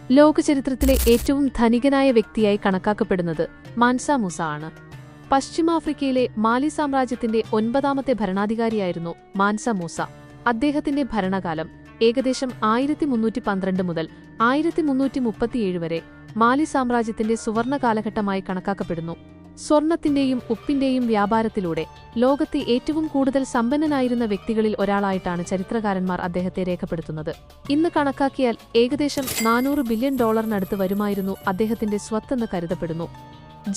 ലോകചരിത്രത്തിലെ ഏറ്റവും ധനികനായ വ്യക്തിയായി കണക്കാക്കപ്പെടുന്നത് മാൻസ മൂസ ആണ്. പശ്ചിമാഫ്രിക്കയിലെ മാലി സാമ്രാജ്യത്തിന്റെ 9ാമത്തെ ഭരണാധികാരിയായിരുന്നു മാൻസ മൂസ. അദ്ദേഹത്തിന്റെ ഭരണകാലം ഏകദേശം 1312 മുതൽ 1337 വരെ മാലി സാമ്രാജ്യത്തിന്റെ സുവർണ കാലഘട്ടമായി കണക്കാക്കപ്പെടുന്നു. സ്വർണത്തിന്റെയും ഉപ്പിന്റെയും വ്യാപാരത്തിലൂടെ ലോകത്തെ ഏറ്റവും കൂടുതൽ സമ്പന്നനായിരുന്ന വ്യക്തികളിൽ ഒരാളായിട്ടാണ് ചരിത്രകാരന്മാർ അദ്ദേഹത്തെ രേഖപ്പെടുത്തുന്നത്. ഇന്ന് കണക്കാക്കിയാൽ ഏകദേശം $400 ബില്യൺ വരുമായിരുന്നു അദ്ദേഹത്തിന്റെ സ്വത്തെന്ന് കരുതപ്പെടുന്നു.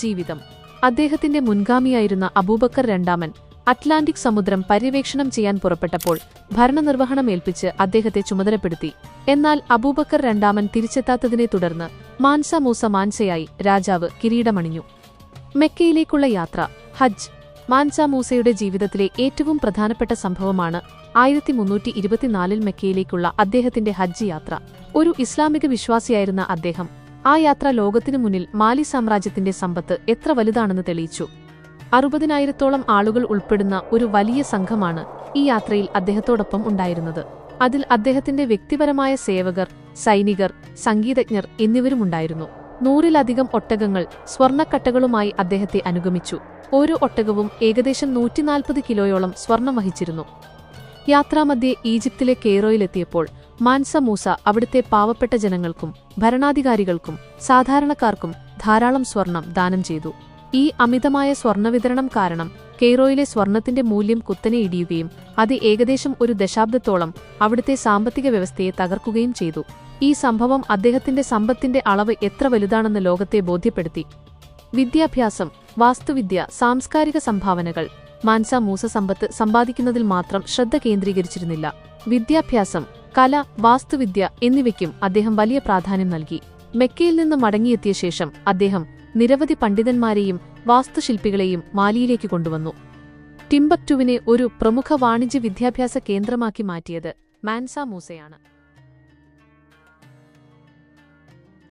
ജീവിതം. അദ്ദേഹത്തിന്റെ മുൻഗാമിയായിരുന്ന അബൂബക്കർ രണ്ടാമൻ അറ്റ്ലാന്റിക് സമുദ്രം പര്യവേക്ഷണം ചെയ്യാൻ പുറപ്പെട്ടപ്പോൾ ഭരണനിർവഹണം ഏൽപ്പിച്ച് അദ്ദേഹത്തെ ചുമതലപ്പെടുത്തി. എന്നാൽ അബൂബക്കർ രണ്ടാമൻ തിരിച്ചെത്താത്തതിനെ തുടർന്ന് മാൻസ മൂസ മാൻസയായി രാജാവ് കിരീടമണിഞ്ഞു. മെക്കയിലേക്കുള്ള യാത്ര. ഹജ്ജ്. മാൻസ മൂസയുടെ ജീവിതത്തിലെ ഏറ്റവും പ്രധാനപ്പെട്ട സംഭവമാണ് 1324 മെക്കയിലേക്കുള്ള അദ്ദേഹത്തിന്റെ ഹജ്ജ് യാത്ര. ഒരു ഇസ്ലാമിക വിശ്വാസിയായിരുന്ന അദ്ദേഹം ആ യാത്ര ലോകത്തിനു മുന്നിൽ മാലി സാമ്രാജ്യത്തിന്റെ സമ്പത്ത് എത്ര വലുതാണെന്ന് തെളിയിച്ചു. 60,000-ഓളം ആളുകൾ ഉൾപ്പെടുന്ന ഒരു വലിയ സംഘമാണ് ഈ യാത്രയിൽ അദ്ദേഹത്തോടൊപ്പം ഉണ്ടായിരുന്നത്. അതിൽ അദ്ദേഹത്തിന്റെ വ്യക്തിപരമായ സേവകർ, സൈനികർ, സംഗീതജ്ഞർ എന്നിവരുമുണ്ടായിരുന്നു. 100-ലധികം ഒട്ടകങ്ങൾ സ്വർണ്ണക്കട്ടകളുമായി അദ്ദേഹത്തെ അനുഗമിച്ചു. ഓരോ ഒട്ടകവും ഏകദേശം 140 കിലോയോളം സ്വർണം വഹിച്ചിരുന്നു. യാത്രാമധ്യേ ഈജിപ്തിലെ കെയ്റോയിലെത്തിയപ്പോൾ മാൻസ മൂസ അവിടുത്തെ പാവപ്പെട്ട ജനങ്ങൾക്കും ഭരണാധികാരികൾക്കും സാധാരണക്കാർക്കും ധാരാളം സ്വർണം ദാനം ചെയ്തു. ഈ അമിതമായ സ്വർണ്ണവിതരണം കാരണം കെയ്റോയിലെ സ്വർണത്തിന്റെ മൂല്യം കുത്തനെ ഇടിയുകയും അത് ഏകദേശം ഒരു ദശാബ്ദത്തോളം അവിടുത്തെ സാമ്പത്തിക വ്യവസ്ഥയെ തകർക്കുകയും ചെയ്തു. ഈ സംഭവം അദ്ദേഹത്തിന്റെ സമ്പത്തിന്റെ അളവ് എത്ര വലുതാണെന്ന് ലോകത്തെ ബോധ്യപ്പെടുത്തി. വിദ്യാഭ്യാസം, വാസ്തുവിദ്യ, സാംസ്കാരിക സംഭാവനകൾ. മാൻസ മൂസ സമ്പത്ത് സമ്പാദിക്കുന്നതിൽ മാത്രം ശ്രദ്ധ കേന്ദ്രീകരിച്ചിരുന്നില്ല. വിദ്യാഭ്യാസം, കല, വാസ്തുവിദ്യ എന്നിവയ്ക്കും അദ്ദേഹം വലിയ പ്രാധാന്യം നൽകി. മെക്കയിൽ നിന്ന് മടങ്ങിയെത്തിയ ശേഷം അദ്ദേഹം നിരവധി പണ്ഡിതന്മാരെയും വാസ്തുശില്പികളെയും മാലിയിലേക്ക് കൊണ്ടുവന്നു. ടിംബക്ടുവിനെ ഒരു പ്രമുഖ വാണിജ്യ വിദ്യാഭ്യാസ കേന്ദ്രമാക്കി മാറ്റിയത് മാൻസ മൂസയാണ്.